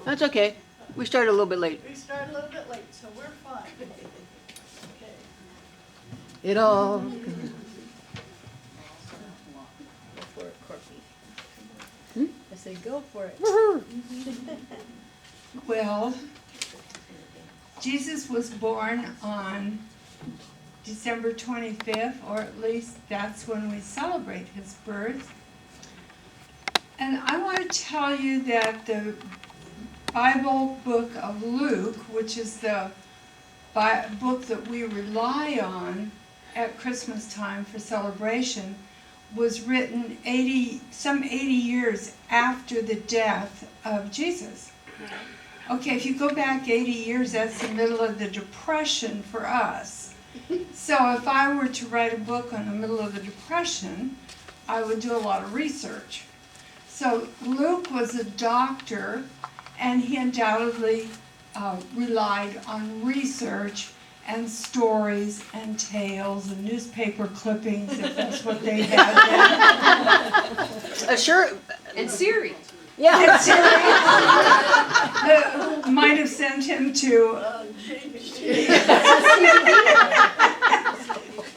That's okay. We started a little bit late. We started a little bit late, so we're fine. Okay. It all. Go for it, Corky. I said, go for it. Well, Jesus was born on December 25th, or at least that's when we celebrate his birth. And I want to tell you that the Bible book of Luke, which is the book that we rely on at Christmas time for celebration, was written 80 years after the death of Jesus. Okay, if you go back 80 years, that's the middle of the Depression for us. So if I were to write a book on the middle of the Depression, I would do a lot of research. So Luke was a doctor, and he undoubtedly relied on research and stories and tales and newspaper clippings, if that's what they had then. Sure. And Siri. Yeah. Who might have sent him to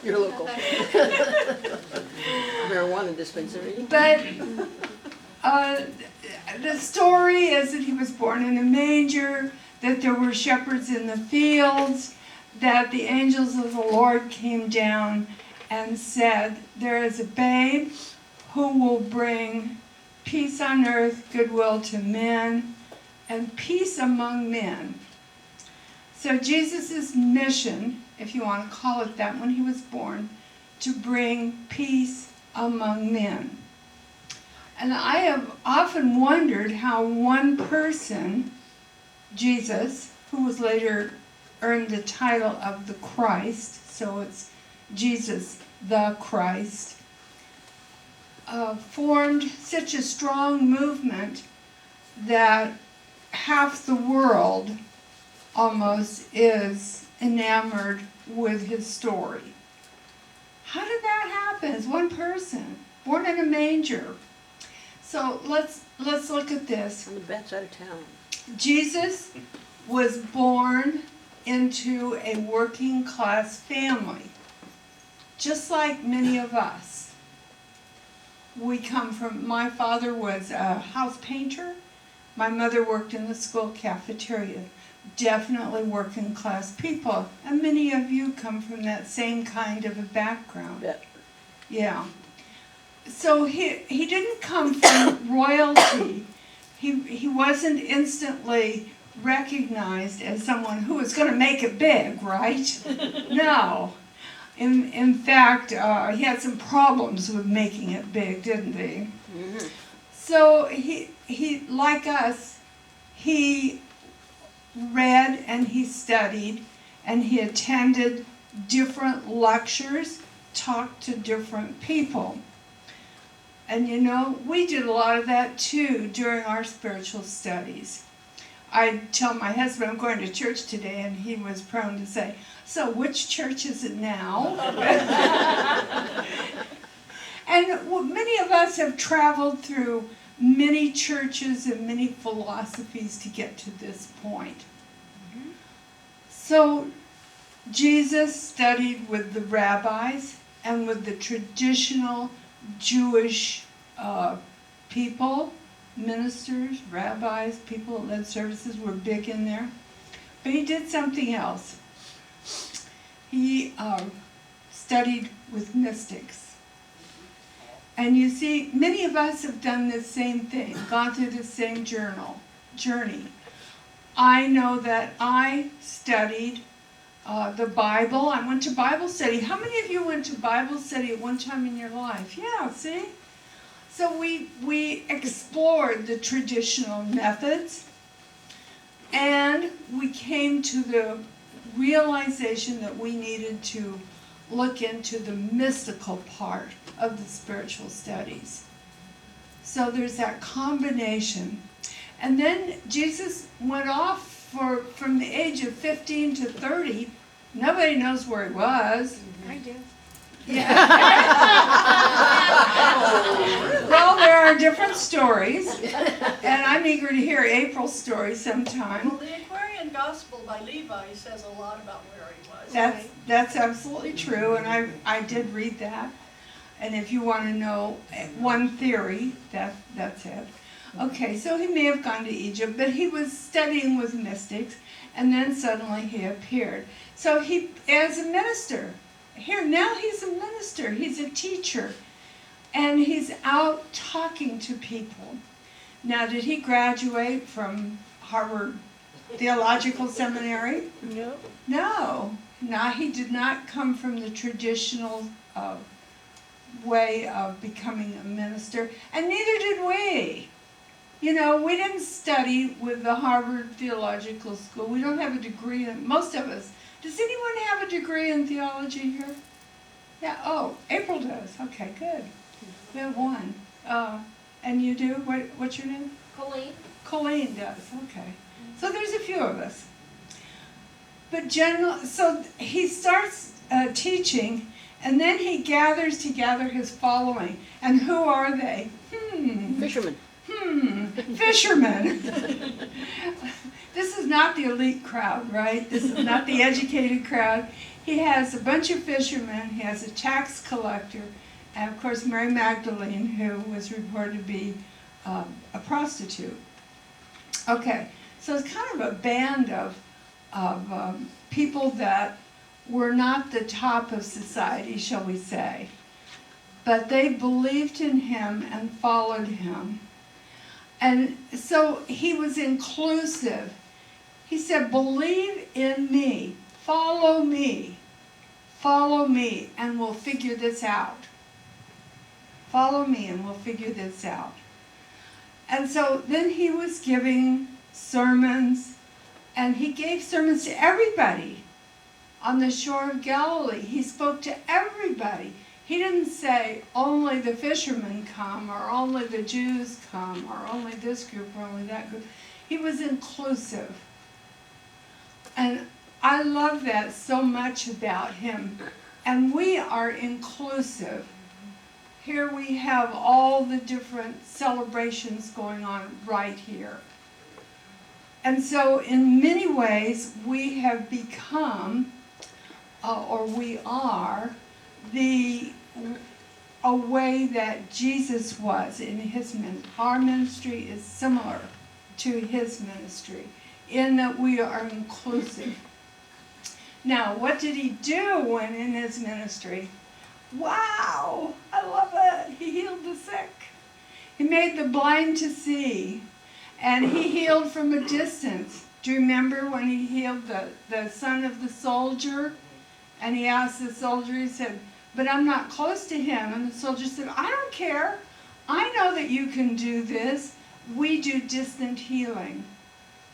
Your local marijuana dispensary. But the story is that he was born in a manger, that there were shepherds in the fields, that the angels of the Lord came down and said, there is a babe who will bring peace on earth, goodwill to men, and peace among men. So Jesus' mission, if you want to call it that, when he was born, to bring peace among men. And I have often wondered how one person, Jesus, who was later earned the title of the Christ, so it's Jesus the Christ, formed such a strong movement that half the world almost is enamored with his story. How did that happen? It's one person, born in a manger. So let's look at this. On the bad side of town. Jesus was born into a working class family, just like many of us. We come from, my father was a house painter. My mother worked in the school cafeteria. Definitely working class people. And many of you come from that same kind of a background. Bet. Yeah. So he didn't come from royalty. He wasn't instantly recognized as someone who was going to make it big, right? No. In fact, he had some problems with making it big, didn't he? Mm-hmm. So he, like us, he read and he studied and he attended different lectures, talked to different people. And you know, we did a lot of that too during our spiritual studies. I'd tell my husband I'm going to church today, and he was prone to say, so which church is it now? And many of us have traveled through many churches and many philosophies to get to this point. Mm-hmm. So Jesus studied with the rabbis and with the traditional Jewish people, ministers, rabbis, people that led services were big in there. But he did something else. He studied with mystics. And you see, many of us have done the same thing, gone through the same journey. I know that I studied the Bible. I went to Bible study. How many of you went to Bible study at one time in your life? Yeah, see? So we explored the traditional methods, and we came to the realization that we needed to look into the mystical part of the spiritual studies. So there's that combination. And then Jesus went off from the age of 15 to 30. Nobody knows where he was. I do. Yeah. Well, there are different stories, and I'm eager to hear April's story sometime. Well, the Aquarian Gospel by Levi says a lot about where he was. That's absolutely true, and I did read that. And if you want to know one theory, that's it. Okay, so he may have gone to Egypt, but he was studying with mystics, and then suddenly he appeared. So he, as a minister, now he's a minister, he's a teacher, and he's out talking to people. Now, did he graduate from Harvard Theological Seminary? No. No, he did not come from the traditional way of becoming a minister, and neither did we. You know, we didn't study with the Harvard Theological School. We don't have a degree in, most of us. Does anyone have a degree in theology here? Yeah, oh, April does. Okay, good. We have one. And you do? What's your name? Colleen does, okay. So there's a few of us. But so he starts teaching, and then he gathers together his following. And who are they? Fishermen. Fishermen. This is not the elite crowd, right? This is not the educated crowd. He has a bunch of fishermen. He has a tax collector, and of course Mary Magdalene, who was reported to be a prostitute. Okay, so it's kind of a band of people that were not the top of society, shall we say. But they believed in him and followed him. And so he was inclusive. He said, believe in me, follow me, and we'll figure this out. Follow me and we'll figure this out. And so then he was giving sermons, and he gave sermons to everybody on the shore of Galilee. He spoke to everybody. He didn't say only the fishermen come, or only the Jews come, or only this group, or only that group. He was inclusive. And I love that so much about him. And we are inclusive. Here we have all the different celebrations going on right here. And so in many ways we have become, or we are, a way that Jesus was in his ministry. Our ministry is similar to his ministry in that we are inclusive. Now, what did he do when in his ministry? Wow, I love it. He healed the sick. He made the blind to see, and he healed from a distance. Do you remember when he healed the son of the soldier? And he asked the soldier, he said, but I'm not close to him. And the soldier said, I don't care. I know that you can do this. We do distant healing.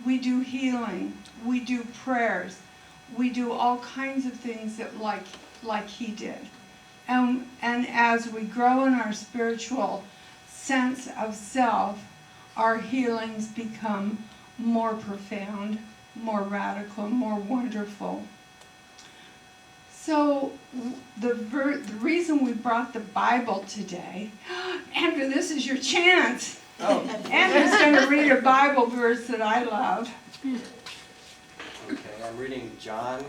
We do healing. We do prayers. We do all kinds of things that like he did. And as we grow in our spiritual sense of self, our healings become more profound, more radical, more wonderful. So the reason we brought the Bible today, Andrew, this is your chance. Oh. Andrew's going to read a Bible verse that I love. Okay, I'm reading John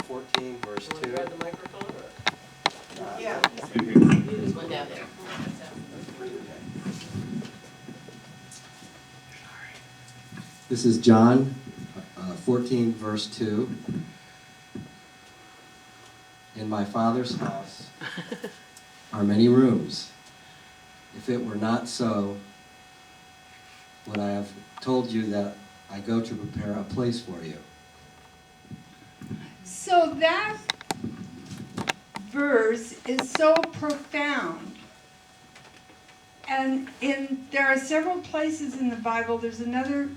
14, verse 2. Grab the microphone or? Yeah. There's one down there. This is John 14, verse 2. In my Father's house are many rooms. If it were not so, would I have told you that I go to prepare a place for you? So that verse is so profound. And there are several places in the Bible. There's a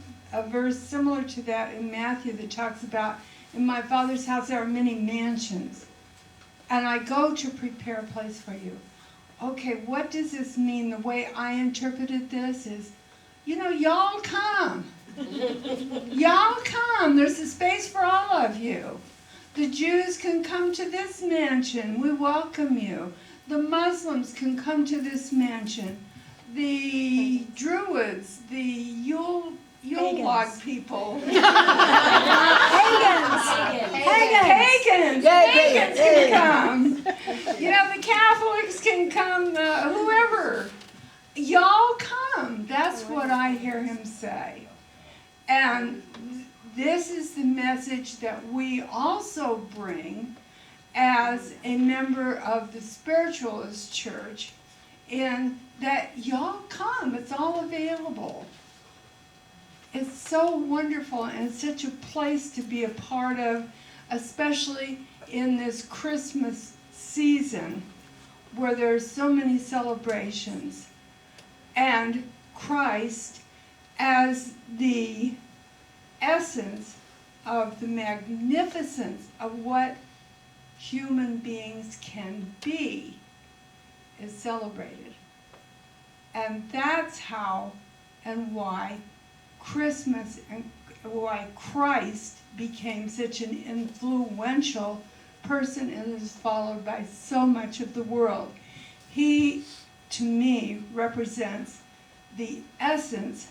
verse similar to that in Matthew that talks about, in my Father's house there are many mansions, and I go to prepare a place for you. Okay, what does this mean? The way I interpreted this is, y'all come. Y'all come. There's a space for all of you. The Jews can come to this mansion. We welcome you. The Muslims can come to this mansion. the Druids, the Yule log people. Pagans can come. You know, the Catholics can come, whoever. Y'all come. That's what I hear him say. And this is the message that we also bring as a member of the Spiritualist Church, in that y'all come. It's all available. It's so wonderful and such a place to be a part of, especially in this Christmas season where there's so many celebrations. And Christ as the essence of the magnificence of what human beings can be is celebrated. And that's how and why Christmas and why Christ became such an influential person and is followed by so much of the world. He, to me, represents the essence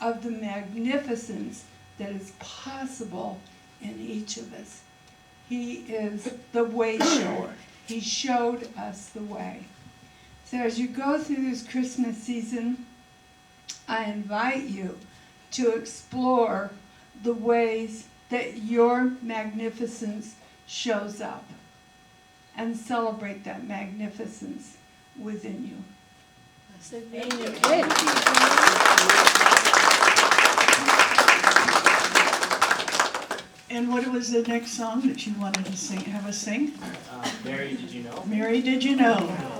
of the magnificence that is possible in each of us. He is the way shower. He showed us the way. So as you go through this Christmas season, I invite you to explore the ways that your magnificence shows up and celebrate that magnificence within you. And what was the next song that you wanted to sing? Have us sing? Mary, did you know? Mary, did you know?